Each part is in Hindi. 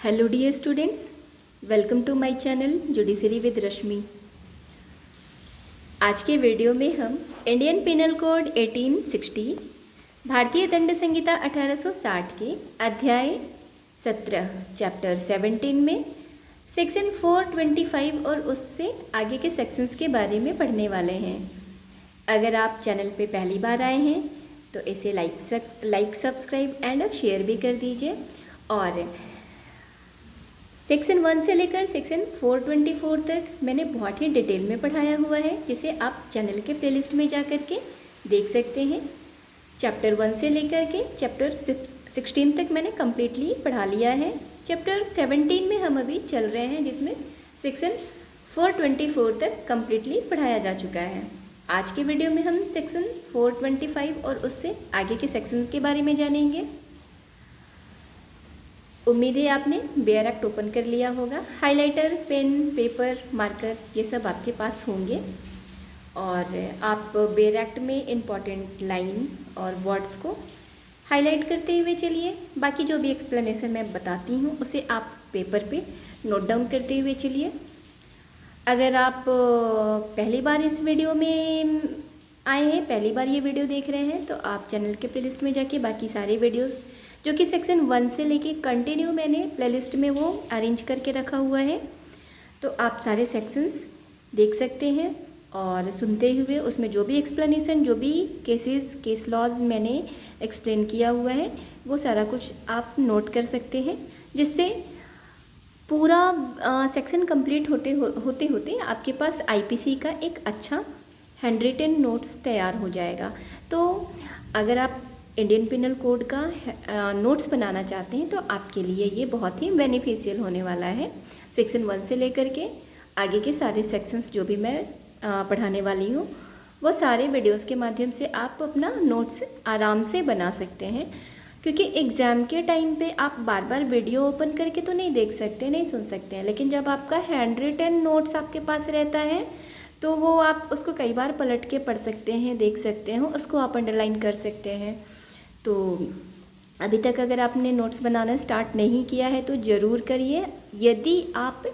Hello dear students, welcome to my channel judiciary with Rashmi. आज के वीडियो में हम इंडियन पिनल कोड 1860, भारतीय दंड संहिता 1860 के अध्याय 17 चैप्टर 17 में सेक्शन 425 और उससे आगे के सेक्शंस के बारे में पढ़ने वाले हैं। अगर आप चैनल पे पहली बार आए हैं तो इसे लाइक सब्सक्राइब एंड शेयर भी कर दीजिए। और सेक्शन 1 से लेकर सेक्शन 424 तक मैंने बहुत ही डिटेल में पढ़ाया हुआ है, जिसे आप चैनल के प्लेलिस्ट में जा कर के देख सकते हैं। चैप्टर 1 से लेकर के चैप्टर 16 तक मैंने कम्प्लीटली पढ़ा लिया है। चैप्टर 17 में हम अभी चल रहे हैं, जिसमें सेक्शन 424 तक कम्प्लीटली पढ़ाया जा चुका है। आज के वीडियो में हम सेक्शन 425 और उससे आगे के सेक्शन के बारे में जानेंगे। उम्मीद है आपने बेयर एक्ट ओपन कर लिया होगा। हाइलाइटर, पेन, पेपर, मार्कर ये सब आपके पास होंगे और आप बेयर एक्ट में इम्पॉर्टेंट लाइन और वर्ड्स को हाईलाइट करते हुए चलिए। बाकी जो भी एक्सप्लेनेशन मैं बताती हूँ उसे आप पेपर पे नोट डाउन करते हुए चलिए। अगर आप पहली बार इस वीडियो में आए हैं, पहली बार ये वीडियो देख रहे हैं, तो आप चैनल के प्लेलिस्ट में जाके बाकी सारे वीडियोस जो कि सेक्शन 1 से लेके कंटिन्यू मैंने प्लेलिस्ट में वो अरेंज करके रखा हुआ है, तो आप सारे सेक्शंस देख सकते हैं और सुनते हुए उसमें जो भी एक्सप्लेनेशन, जो भी केस लॉज मैंने एक्सप्लेन किया हुआ है, वो सारा कुछ आप नोट कर सकते हैं, जिससे पूरा सेक्शन कंप्लीट होते होते आपके पास आईपीसी का एक अच्छा हैंड रिटन नोट्स तैयार हो जाएगा। तो अगर आप इंडियन पिनल कोड का नोट्स बनाना चाहते हैं तो आपके लिए ये बहुत ही बेनिफिशियल होने वाला है। सेक्शन 1 से लेकर के आगे के सारे सेक्शंस जो भी मैं पढ़ाने वाली हूँ, वो सारे वीडियोस के माध्यम से आप अपना नोट्स आराम से बना सकते हैं, क्योंकि एग्ज़ाम के टाइम पे आप बार बार वीडियो ओपन करके तो नहीं देख सकते, नहीं सुन सकते हैं, लेकिन जब आपका हैंड रिटन नोट्स आपके पास रहता है तो वो आप उसको कई बार पलट के पढ़ सकते हैं, देख सकते हैं, उसको आप अंडरलाइन कर सकते हैं। तो अभी तक अगर आपने नोट्स बनाना स्टार्ट नहीं किया है तो ज़रूर करिए। यदि आप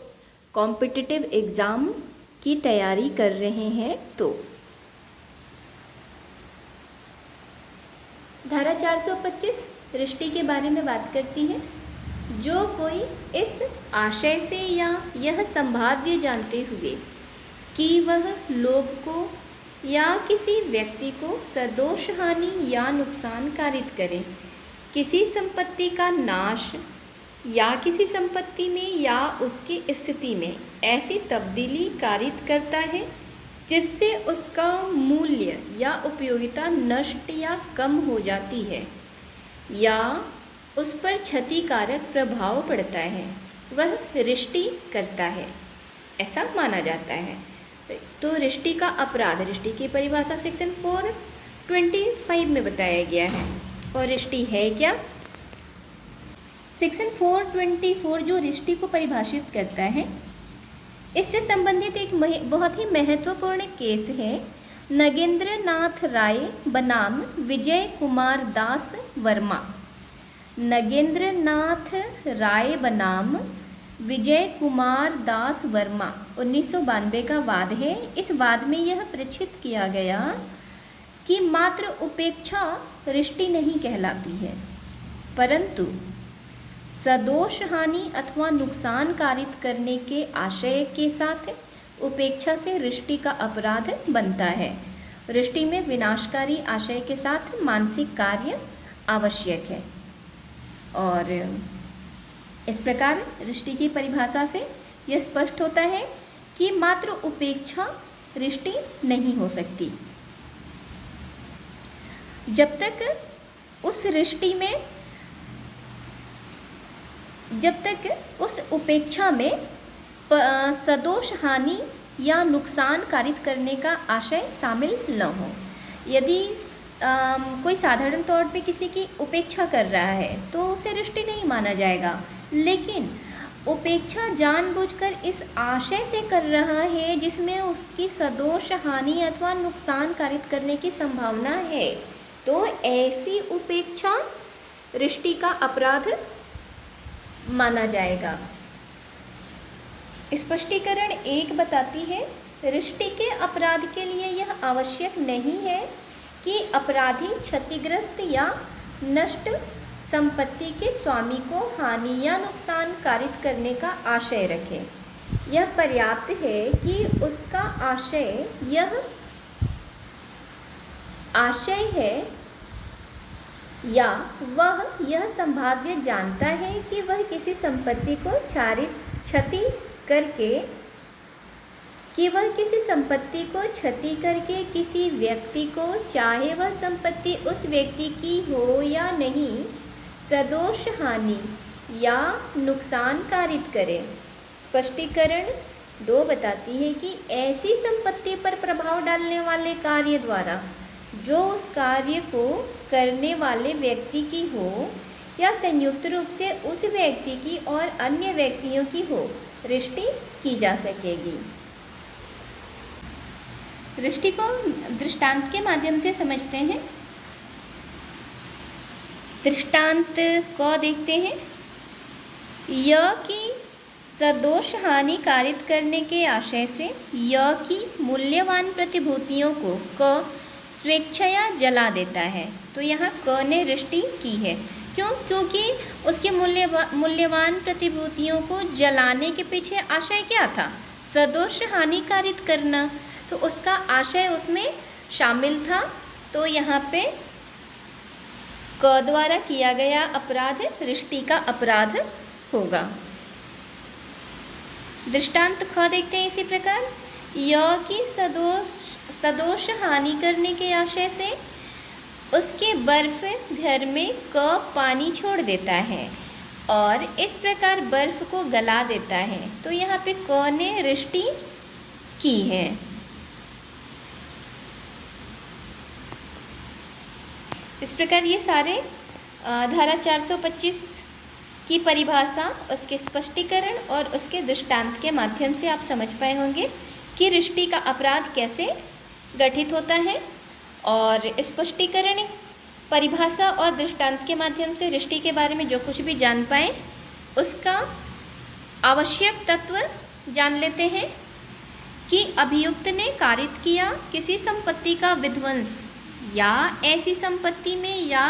कॉम्पिटिटिव एग्ज़ाम की तैयारी कर रहे हैं तो धारा 425 रिश्ते के बारे में बात करती है। जो कोई इस आशय से या यह संभाव्य जानते हुए कि वह लोभ को या किसी व्यक्ति को सदोष हानि या नुकसान कारित करे, किसी संपत्ति का नाश या किसी संपत्ति में या उसकी स्थिति में ऐसी तब्दीली कारित करता है जिससे उसका मूल्य या उपयोगिता नष्ट या कम हो जाती है या उस पर क्षतिकारक प्रभाव पड़ता है, वह रिष्टि करता है, ऐसा माना जाता है। तो रिष्टि का अपराध, रिष्टि की परिभाषा सेक्शन 425 में बताया गया है। और रिष्टि है क्या? सेक्शन 424 जो रिष्टि को परिभाषित करता है, इससे संबंधित एक बहुत ही महत्वपूर्ण केस है नगेंद्र नाथ राय बनाम विजय कुमार दास वर्मा। नगेंद्र नाथ राय बनाम विजय कुमार दास वर्मा 1992 का वाद है। इस वाद में यह प्रचित किया गया कि मात्र उपेक्षा रिष्टि नहीं कहलाती है, परंतु सदोष हानि अथवा नुकसान कारित करने के आशय के साथ उपेक्षा से रिष्टि का अपराध बनता है। रिष्टि में विनाशकारी आशय के साथ मानसिक कार्य आवश्यक है। और इस प्रकार रिष्टि की परिभाषा से यह स्पष्ट होता है कि मात्र उपेक्षा रिष्टि नहीं हो सकती जब तक उस उपेक्षा में सदोष हानि या नुकसान कारित करने का आशय शामिल न हो। यदि कोई साधारण तौर पे किसी की उपेक्षा कर रहा है तो उसे रिष्टि नहीं माना जाएगा, लेकिन उपेक्षा जानबूझकर इस आशय से कर रहा है जिसमें उसकी सदोष हानि अथवा नुकसान कारित करने की संभावना है, तो ऐसी उपेक्षा रिष्टि का अपराध माना जाएगा। स्पष्टीकरण 1 बताती है, रिष्टि के अपराध के लिए यह आवश्यक नहीं है कि अपराधी क्षतिग्रस्त या नष्ट संपत्ति के स्वामी को हानि या नुकसान कारित करने का आशय रखे। यह पर्याप्त है कि उसका आशय है या वह यह संभाव्य जानता है कि वह किसी संपत्ति को क्षति करके किसी व्यक्ति को, चाहे वह संपत्ति उस व्यक्ति की हो या नहीं, सदोष हानि या नुकसान कारित करे। स्पष्टीकरण 2 बताती है कि ऐसी संपत्ति पर प्रभाव डालने वाले कार्य द्वारा जो उस कार्य को करने वाले व्यक्ति की हो या संयुक्त रूप से उस व्यक्ति की और अन्य व्यक्तियों की हो, रिष्टि की जा सकेगी। रिष्टि को दृष्टांत के माध्यम से समझते हैं। दृष्टांत को देखते हैं। य की सदोष हानि कारित करने के आशय से य की मूल्यवान प्रतिभूतियों को क स्वेच्छया जला देता है। तो यहाँ क ने रिष्टि की है। क्यों? क्योंकि उसके मूल्यवान प्रतिभूतियों को जलाने के पीछे आशय क्या था? सदोष हानि कारित करना। तो उसका आशय उसमें शामिल था। तो यहाँ पे क द्वारा किया गया अपराध रिष्टि का अपराध होगा। दृष्टांत ख देखते हैं इसी प्रकार। य की सदोष हानि करने के आशय से उसके बर्फ घर में क पानी छोड़ देता है और इस प्रकार बर्फ को गला देता है। तो यहाँ पे क ने रिष्टि की है। इस प्रकार ये सारे धारा 425 की परिभाषा, उसके स्पष्टीकरण और उसके दृष्टांत के माध्यम से आप समझ पाए होंगे कि रिष्टि का अपराध कैसे गठित होता है। और स्पष्टीकरण, परिभाषा और दृष्टांत के माध्यम से रिष्टि के बारे में जो कुछ भी जान पाए उसका आवश्यक तत्व जान लेते हैं कि अभियुक्त ने कारित किया किसी संपत्ति का विध्वंस या ऐसी संपत्ति में या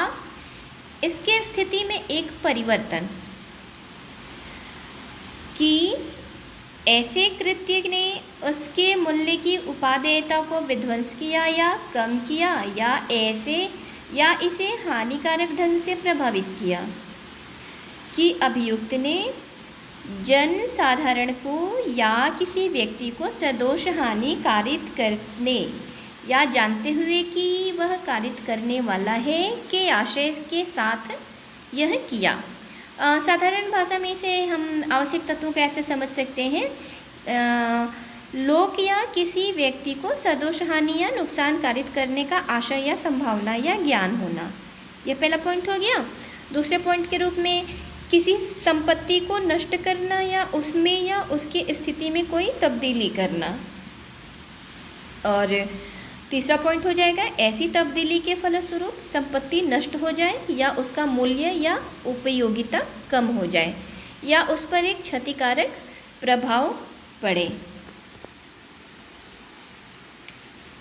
इसके स्थिति में एक परिवर्तन, कि ऐसे कृत्य ने उसके मूल्य की उपादेयता को विध्वंस किया या कम किया या इसे हानिकारक ढंग से प्रभावित किया, कि अभियुक्त ने जन साधारण को या किसी व्यक्ति को सदोष हानि कारित करने या जानते हुए कि वह कारित करने वाला है के आशय के साथ यह किया। साधारण भाषा में इसे हम आवश्यक तत्वों को ऐसे समझ सकते हैं। लोक या किसी व्यक्ति को सदोष हानि या नुकसान कारित करने का आशय या संभावना या ज्ञान होना, यह पहला पॉइंट हो गया। दूसरे पॉइंट के रूप में किसी संपत्ति को नष्ट करना या उसमें या उसकी स्थिति में कोई तब्दीली करना। और तीसरा पॉइंट हो जाएगा ऐसी तब्दीली के फलस्वरूप संपत्ति नष्ट हो जाए या उसका मूल्य या उपयोगिता कम हो जाए या उस पर एक क्षतिकारक प्रभाव पड़े।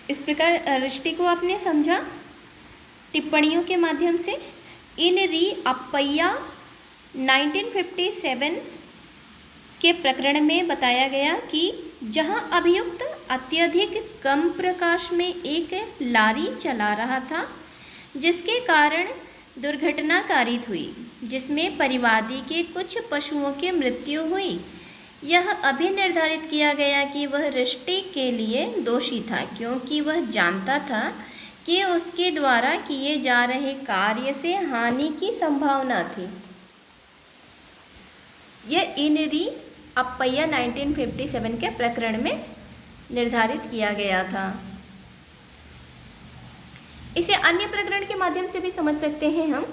इस प्रकार रिष्टि को आपने समझा टिप्पणियों के माध्यम से। इन री अप्पैया 1957 के प्रकरण में बताया गया कि जहां अभियुक्त अत्यधिक कम प्रकाश में एक लारी चला रहा था जिसके कारण दुर्घटना कारित हुई, जिसमें परिवादी के कुछ पशुओं की मृत्यु हुई। यह अभी निर्धारित किया गया कि वह रिष्टि के लिए दोषी था क्योंकि वह जानता था कि उसके द्वारा किए जा रहे कार्य से हानि की संभावना थी। यह इन री अप्पैया 1957 के प्रकरण में निर्धारित किया गया था। इसे अन्य प्रकरण के माध्यम से भी समझ सकते हैं हम,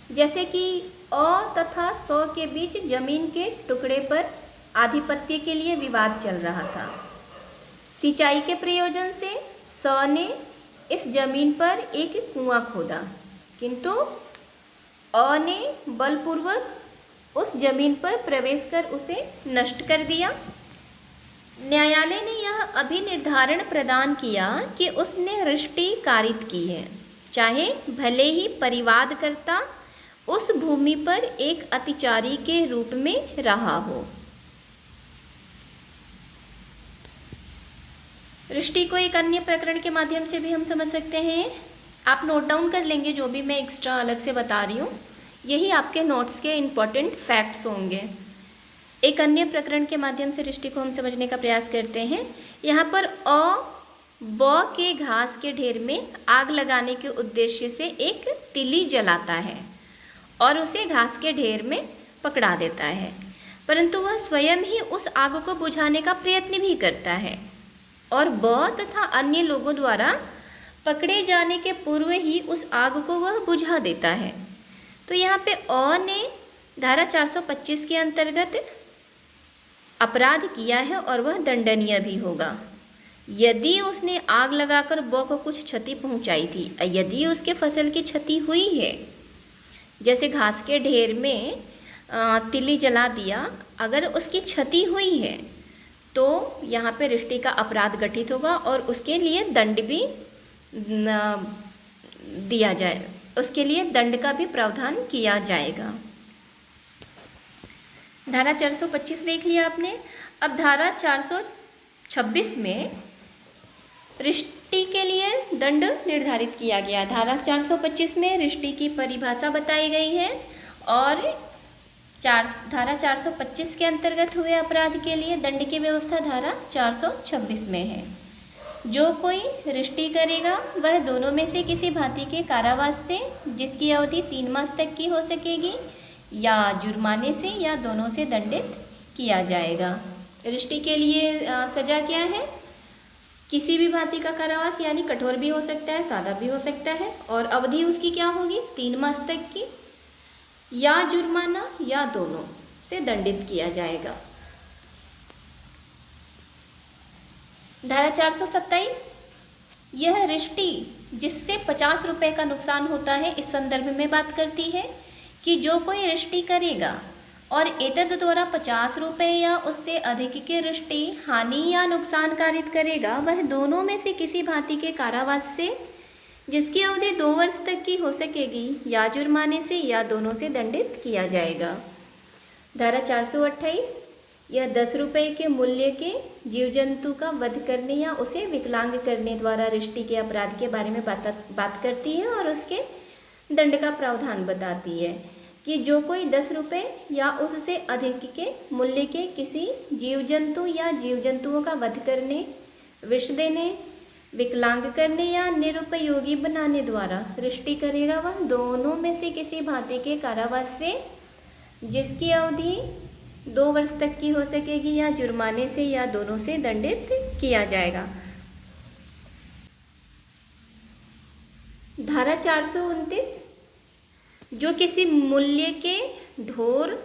जैसे कि अ तथा स के बीच जमीन के टुकड़े पर आधिपत्य के लिए विवाद चल रहा था। सिंचाई के प्रयोजन से स ने इस जमीन पर एक कुआं खोदा, किंतु अ ने बलपूर्वक उस जमीन पर प्रवेश कर उसे नष्ट कर दिया। न्यायालय ने यह अभिनिर्धारण प्रदान किया कि उसने रिष्टि कारित की है, चाहे भले ही परिवादकर्ता उस भूमि पर एक अतिचारी के रूप में रहा हो। रिष्टि को एक अन्य प्रकरण के माध्यम से भी हम समझ सकते हैं। आप नोट डाउन कर लेंगे जो भी मैं एक्स्ट्रा अलग से बता रही हूँ, यही आपके नोट्स के इम्पॉर्टेंट फैक्ट्स होंगे। एक अन्य प्रकरण के माध्यम से रिष्टि को हम समझने का प्रयास करते हैं। यहाँ पर ब के घास के ढेर में आग लगाने के उद्देश्य से एक तिली जलाता है और उसे घास के ढेर में पकड़ा देता है, परंतु वह स्वयं ही उस आग को बुझाने का प्रयत्न भी करता है और ब तथा अन्य लोगों द्वारा पकड़े जाने के पूर्व ही उस आग को वह बुझा देता है। तो यहाँ पे अ ने धारा 425 के अंतर्गत अपराध किया है और वह दंडनीय भी होगा। यदि उसने आग लगाकर ब को कुछ क्षति पहुंचाई थी, यदि उसके फसल की क्षति हुई है, जैसे घास के ढेर में तिली जला दिया, अगर उसकी क्षति हुई है तो यहाँ पे रिष्टि का अपराध गठित होगा और उसके लिए दंड भी दिया जाए, उसके लिए दंड का भी प्रावधान किया जाएगा। धारा 425 देख लिया आपने। अब धारा 426 में रिष्टि के लिए दंड निर्धारित किया गया। धारा 425 में रिष्टि की परिभाषा बताई गई है और धारा 425 के अंतर्गत हुए अपराध के लिए दंड की व्यवस्था धारा 426 में है। जो कोई रिष्टि करेगा वह दोनों में से किसी भांति के कारावास से, जिसकी अवधि 3 मास तक की हो सकेगी, या जुर्माने से या दोनों से दंडित किया जाएगा। रिष्टि के लिए सजा क्या है? किसी भी भांति का कारावास, यानी कठोर भी हो सकता है, सादा भी हो सकता है, और अवधि उसकी क्या होगी? 3 मास तक की, या जुर्माना या दोनों से दंडित किया जाएगा। धारा 427 यह रिष्टि जिससे 50 रुपये का नुकसान होता है, इस संदर्भ में बात करती है कि जो कोई रिष्टि करेगा और एतद द्वारा 50 रुपये या उससे अधिक की रिष्टि हानि या नुकसान कारित करेगा, वह दोनों में से किसी भांति के कारावास से, जिसकी अवधि 2 वर्ष तक की हो सकेगी, या जुर्माने से या दोनों से दंडित किया जाएगा। धारा 428 यह 10 रुपये के मूल्य के जीव जंतु का वध करने या उसे विकलांग करने द्वारा रिष्टि के अपराध के बारे में बात करती है और उसके दंड का प्रावधान बताती है कि जो कोई 10 रुपये या उससे अधिक के मूल्य के किसी जीव जंतु या जीव जंतुओं का वध करने, विष देने, विकलांग करने या निरुपयोगी बनाने द्वारा रिष्टि करेगा, वह दोनों में से किसी भांति के कारावास से, जिसकी अवधि 2 वर्ष तक की हो सकेगी, या जुर्माने से या दोनों से दंडित किया जाएगा। धारा 429 जो किसी मूल्य के ढोर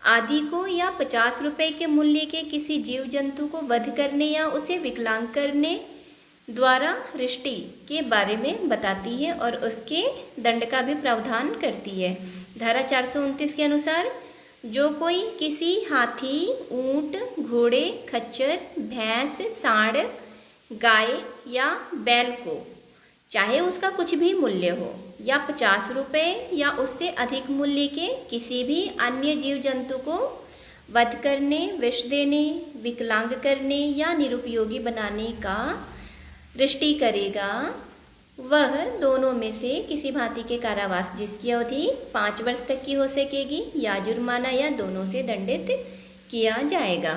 आदि को या 50 रुपये के मूल्य के किसी जीव जंतु को वध करने या उसे विकलांग करने द्वारा रिष्टि के बारे में बताती है और उसके दंड का भी प्रावधान करती है। धारा 429 के अनुसार जो कोई किसी हाथी, ऊंट, घोड़े, खच्चर, भैंस, सांड, गाय या बैल को, चाहे उसका कुछ भी मूल्य हो, या 50 रुपये या उससे अधिक मूल्य के किसी भी अन्य जीव जंतु को वध करने, विष देने, विकलांग करने या निरुपयोगी बनाने का रिष्टि करेगा, वह दोनों में से किसी भांति के कारावास, जिसकी अवधि 5 वर्ष तक की हो सकेगी, या जुर्माना या दोनों से दंडित किया जाएगा।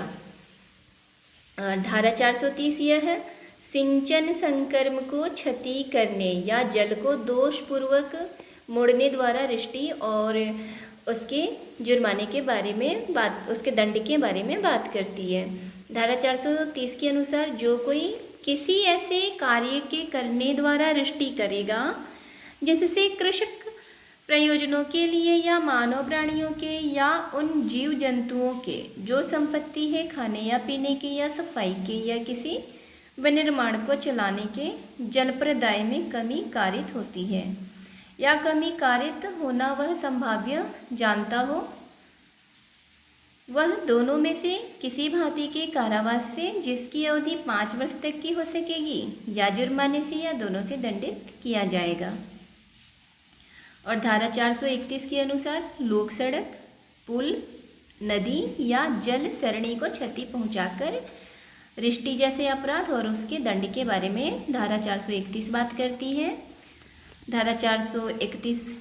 धारा 430 यह सिंचन संकर्म को क्षति करने या जल को दोषपूर्वक मोड़ने द्वारा रिष्टि और उसके जुर्माने के बारे में उसके दंड के बारे में बात करती है। धारा 430 के अनुसार जो कोई किसी ऐसे कार्य के करने द्वारा रिष्टि करेगा जिससे कृषक प्रयोजनों के लिए या मानव प्राणियों के या उन जीव जंतुओं के जो संपत्ति है, खाने या पीने की या सफाई की या किसी विनिर्माण को चलाने के जल प्रदाय में कमी कारित होती है, या कमी कारित होना वह संभाव्य जानता हो, वह दोनों में से किसी भांति के कारावास से जिसकी अवधि 5 वर्ष तक की हो सकेगी या जुर्माने से या दोनों से दंडित किया जाएगा। और धारा 431 के अनुसार लोक सड़क, पुल, नदी या जल सरणी को क्षति पहुंचाकर रिष्टी जैसे अपराध और उसके दंड के बारे में धारा 431 बात करती है। धारा 431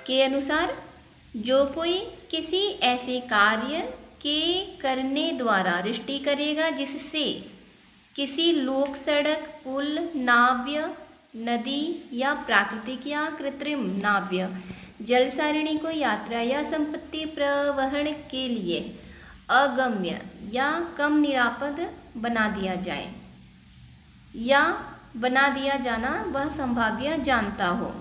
के अनुसार जो कोई किसी ऐसे कार्य के करने द्वारा रिष्टी करेगा जिससे किसी लोक सड़क, पुल, नाव्य, नदी या प्राकृतिक या कृत्रिम नाव्य जल सारिणी को यात्रा या संपत्ति प्रवहन के लिए अगम्य या कम निरापद बना दिया जाए या बना दिया जाना वह संभाव्य जानता हो,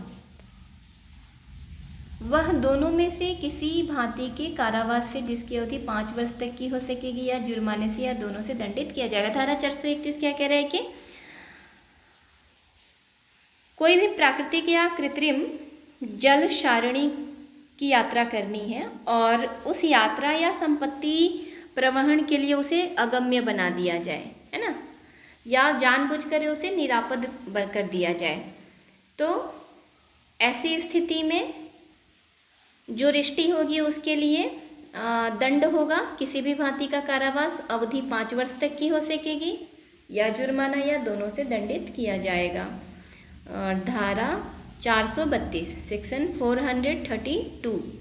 वह दोनों में से किसी भांति के कारावास से जिसकी अवधि 5 वर्ष तक की हो सकेगी या जुर्माने से या दोनों से दंडित किया जाएगा। धारा 431 क्या कह रहा है कि कोई भी प्राकृतिक या कृत्रिम जल सारिणी की यात्रा करनी है और उस यात्रा या संपत्ति प्रवहन के लिए उसे अगम्य बना दिया जाए, है ना, या जानबूझकर उसे निरापद कर दिया जाए, तो ऐसी स्थिति में जो रिष्टी होगी उसके लिए दंड होगा किसी भी भांति का कारावास, अवधि 5 वर्ष तक की हो सकेगी या जुर्माना या दोनों से दंडित किया जाएगा। और धारा 432 सेक्शन 432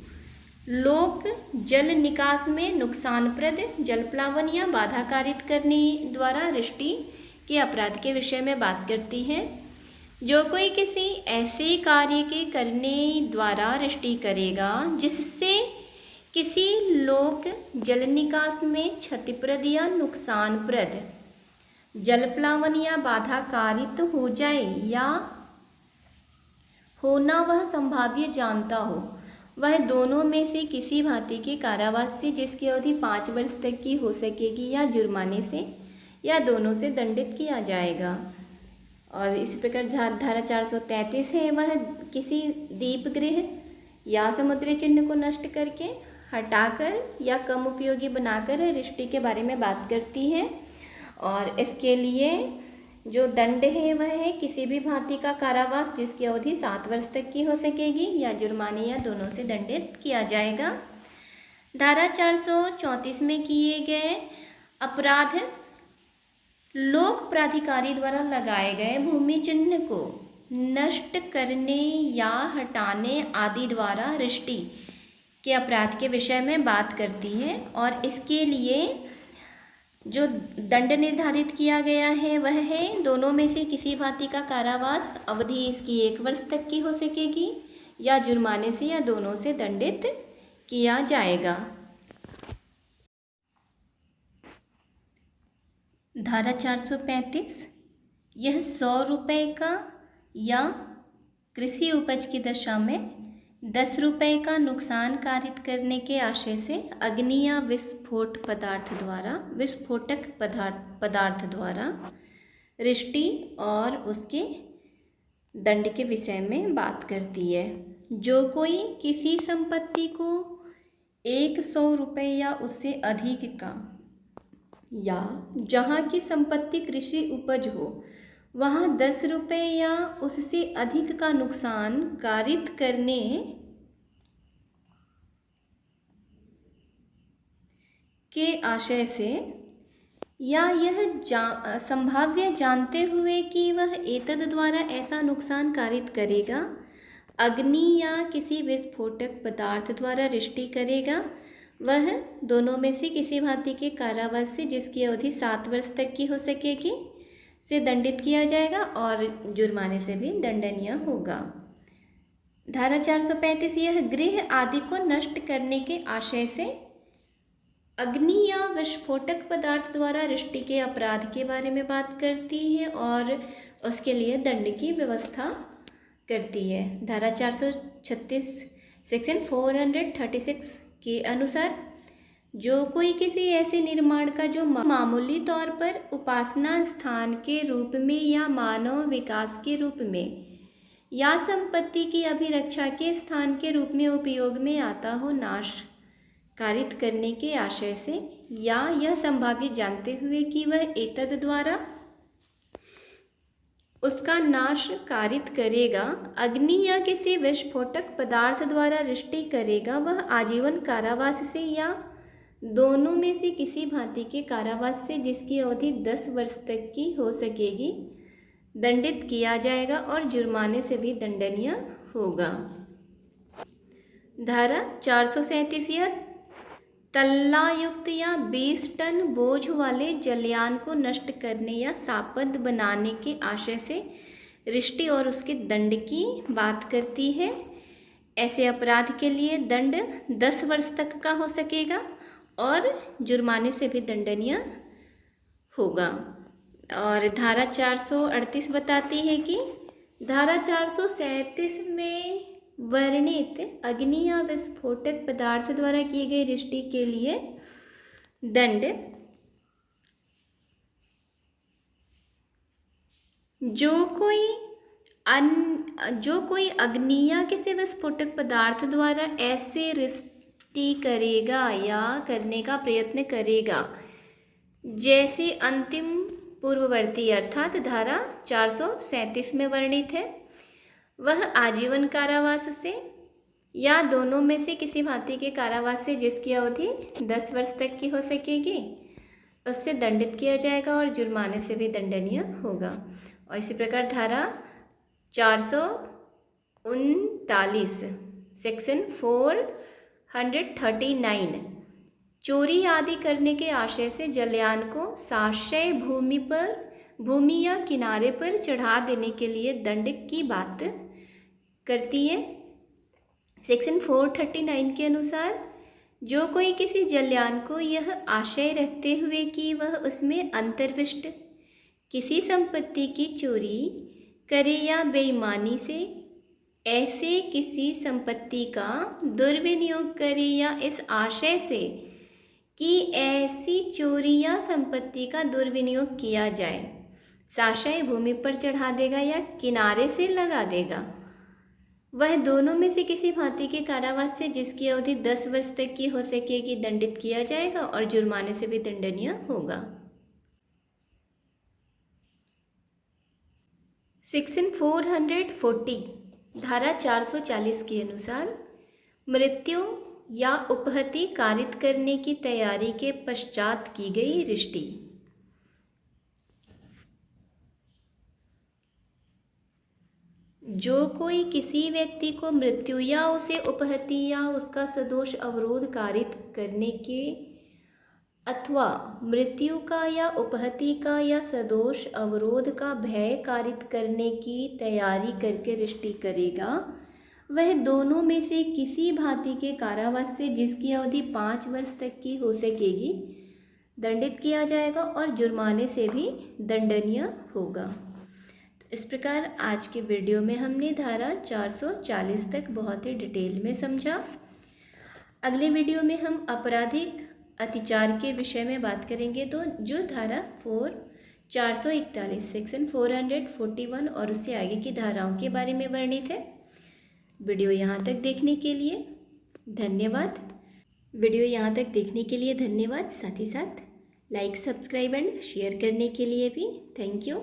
लोक जल निकास में नुकसानप्रद जल प्लावन या बाधा कारित करने द्वारा रिष्टी के अपराध के विषय में बात करती है। जो कोई किसी ऐसे कार्य के करने द्वारा रिष्टी करेगा जिससे किसी लोक जल निकास में क्षतिप्रद या नुकसानप्रद जल प्लावन या बाधा कारित हो जाए या होना वह संभाव्य जानता हो, वह दोनों में से किसी भांति के कारावास से जिसकी अवधि 5 वर्ष तक की हो सकेगी या जुर्माने से या दोनों से दंडित किया जाएगा। और इसी प्रकार धारा 433 है, वह किसी दीपगृह या समुद्री चिन्ह को नष्ट करके, हटाकर या कम उपयोगी बनाकर रिष्टी के बारे में बात करती है। और इसके लिए जो दंड है वह है किसी भी भांति का कारावास जिसकी अवधि 7 वर्ष तक की हो सकेगी या जुर्माने या दोनों से दंडित किया जाएगा। धारा 434 में किए गए अपराध लोक प्राधिकारी द्वारा लगाए गए भूमि चिन्ह को नष्ट करने या हटाने आदि द्वारा रिष्टी के अपराध के विषय में बात करती है। और इसके लिए जो दंड निर्धारित किया गया है वह है दोनों में से किसी भांति का कारावास, अवधि इसकी 1 वर्ष तक की हो सकेगी या जुर्माने से या दोनों से दंडित किया जाएगा। धारा 435 यह 100 रुपये का या कृषि उपज की दशा में 10 रुपये का नुकसान कारित करने के आशय से अग्नि या विस्फोटक पदार्थ द्वारा रिष्टी और उसके दंड के विषय में बात करती है। जो कोई किसी संपत्ति को 100 रुपये या उससे अधिक का या जहाँ की संपत्ति कृषि उपज हो वहाँ 10 रुपये या उससे अधिक का नुकसान कारित करने के आशय से या यह संभाव्य जानते हुए कि वह एतद द्वारा ऐसा नुकसान कारित करेगा, अग्नि या किसी विस्फोटक पदार्थ द्वारा रिष्टी करेगा, वह दोनों में से किसी भांति के कारावास से जिसकी अवधि 7 वर्ष तक की हो सकेगी से दंडित किया जाएगा और जुर्माने से भी दंडनीय होगा। धारा 435 यह गृह आदि को नष्ट करने के आशय से अग्नि या विस्फोटक पदार्थ द्वारा रिष्टी के अपराध के बारे में बात करती है और उसके लिए दंड की व्यवस्था करती है। धारा 436 सेक्शन 436 के अनुसार जो कोई किसी ऐसे निर्माण का जो मामूली तौर पर उपासना स्थान के रूप में या मानव विकास के रूप में या संपत्ति की अभिरक्षा के स्थान के रूप में उपयोग में आता हो, नाश कारित करने के आशय से, या यह संभाव्य जानते हुए कि वह एतद द्वारा उसका नाश कारित करेगा, अग्नि या किसी विस्फोटक पदार्थ द्वारा रिष्टि करेगा, वह आजीवन कारावास से या दोनों में से किसी भांति के कारावास से, जिसकी अवधि 10 वर्ष तक की हो सकेगी, दंडित किया जाएगा और जुर्माने से भी दंडनीय होगा। धारा 437 या तल्लायुक्त या 20 टन बोझ वाले जलयान को नष्ट करने या सापद बनाने के आशय से रिष्टि और उसके दंड की बात करती है। ऐसे अपराध के लिए दंड 10 वर्ष तक का हो सकेगा और जुर्माने से भी दंडनीय होगा। और धारा 438 बताती है कि धारा 437 में वर्णित अग्नि या विस्फोटक पदार्थ द्वारा किए गए रिष्टि के लिए दंड जो कोई अग्नि या किसी विस्फोटक पदार्थ द्वारा ऐसे रिष्टि करेगा या करने का प्रयत्न करेगा जैसे अंतिम पूर्ववर्ती अर्थात धारा 437 में वर्णित है, वह आजीवन कारावास से या दोनों में से किसी भांति के कारावास से, जिसकी अवधि 10 वर्ष तक की हो सकेगी, उससे दंडित किया जाएगा और जुर्माने से भी दंडनीय होगा। और इसी प्रकार धारा 439 सेक्शन 439 चोरी आदि करने के आशय से जलयान को साशय भूमि या किनारे पर चढ़ा देने के लिए दंड की बात करती है। सेक्शन 439 के अनुसार जो कोई किसी जलयान को यह आशय रखते हुए कि वह उसमें अंतर्विष्ट किसी संपत्ति की चोरी करे या बेईमानी से ऐसे किसी संपत्ति का दुर्विनियोग करे या इस आशय से कि ऐसी चोरी या संपत्ति का दुर्विनियोग किया जाए, साशय भूमि पर चढ़ा देगा या किनारे से लगा देगा, वह दोनों में से किसी भांति के कारावास से, जिसकी अवधि 10 वर्ष तक की हो सकेगी, दंडित किया जाएगा और जुर्माने से भी दंडनीय होगा। सेक्शन 440 धारा 440 के अनुसार मृत्यु या उपहति कारित करने की तैयारी के पश्चात की गई रिष्टि। जो कोई किसी व्यक्ति को मृत्यु या उसे उपहति या उसका सदोष अवरोध कारित करने के अथवा मृत्यु का या उपहति का या सदोष अवरोध का भय कारित करने की तैयारी करके रिष्टि करेगा, वह दोनों में से किसी भांति के कारावास से, जिसकी अवधि 5 वर्ष तक की हो सकेगी, दंडित किया जाएगा और जुर्माने से भी दंडनीय होगा। तो इस प्रकार आज के वीडियो में हमने धारा 440 तक बहुत ही डिटेल में समझा। अगले वीडियो में हम आपराधिक अतिचार के विषय में बात करेंगे, तो जो धारा 441 सेक्शन 441 और उससे आगे की धाराओं के बारे में वर्णित है। वीडियो यहाँ तक देखने के लिए धन्यवाद। साथ ही साथ लाइक, सब्सक्राइब एंड शेयर करने के लिए भी थैंक यू।